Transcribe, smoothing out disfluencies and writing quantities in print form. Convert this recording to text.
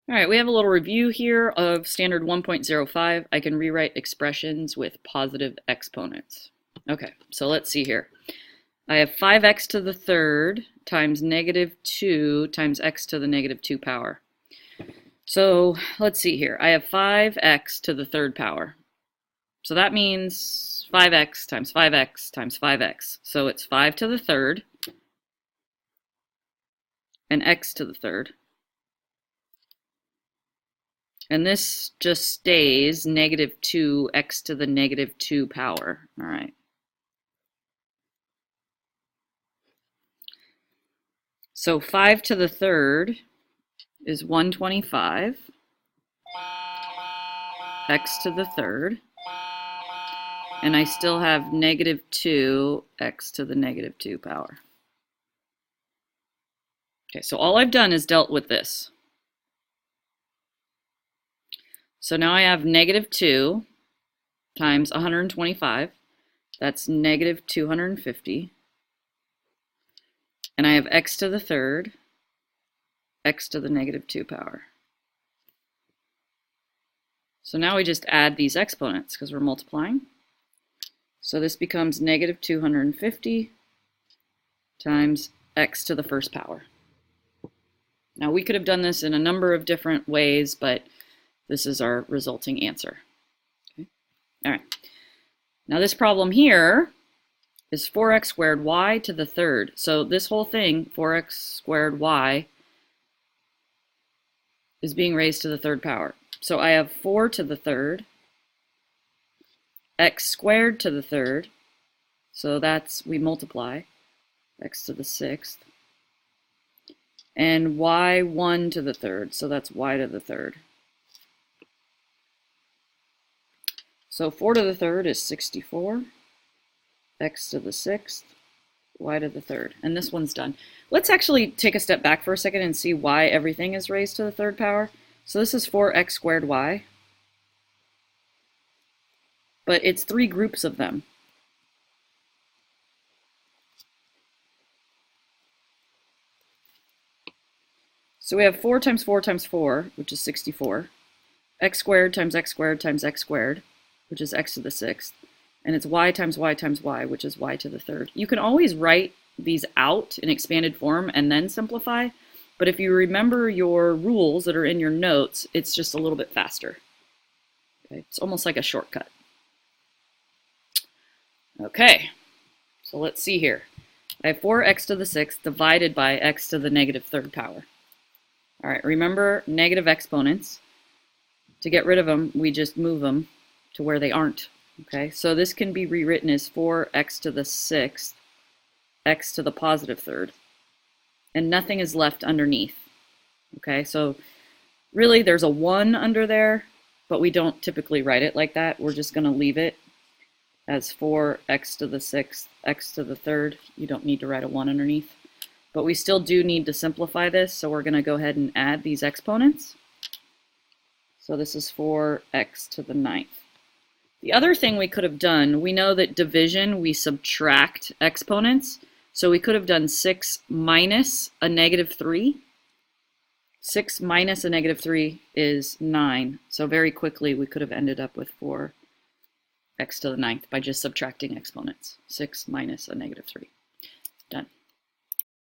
All right, we have a little review here of standard 1.05. I can rewrite expressions with positive exponents. Okay, so let's see here. I have 5x to the third times negative 2 times x to the negative 2 power. So let's see here. I have 5x to the third power. So that means 5x times 5x times 5x. So it's 5 to the third and x to the third. And this just stays negative 2x to the negative 2 power. All right. So 5 to the third is 125. X to the third. And I still have negative 2x to the negative 2 power. Okay, so all I've done is dealt with this. So now I have negative 2 times 125. That's negative 250. And I have x to the third, x to the negative 2 power. So now we just add these exponents because we're multiplying. So this becomes negative 250 times x to the first power. Now we could have done this in a number of different ways, but this is our resulting answer. Okay. All right. Now this problem here is 4x squared y to the third. So this whole thing, 4x squared y, is being raised to the third power. So I have 4 to the third, x squared to the third, so that's, we multiply, x to the sixth, and y1 to the third, so that's y to the third. So 4 to the third is 64, x to the sixth, y to the third, and this one's done. Let's actually take a step back for a second and see why everything is raised to the third power. So this is 4x squared y, but it's 3 groups of them. So we have 4 times 4 times 4, which is 64, x squared times x squared times x squared, which is x to the sixth, and it's y times y times y, which is y to the third. You can always write these out in expanded form and then simplify, but if you remember your rules that are in your notes, it's just a little bit faster. Okay, it's almost like a shortcut. Okay, so let's see here. I have 4x to the sixth divided by x to the negative third power. All right, remember negative exponents. To get rid of them, we just move them to where they aren't. Okay, so this can be rewritten as 4x to the sixth, x to the positive third, and nothing is left underneath. Okay, so really there's a 1 under there, but we don't typically write it like that. We're just going to leave it as 4x to the sixth, x to the third. You don't need to write a 1 underneath. But we still do need to simplify this, so we're going to go ahead and add these exponents. So this is 4x to the ninth. The other thing we could have done, we know that division, we subtract exponents. So we could have done 6 minus a negative 3. 6 minus a negative 3 is 9. So very quickly we could have ended up with 4x to the ninth by just subtracting exponents. 6 minus a negative 3. Done.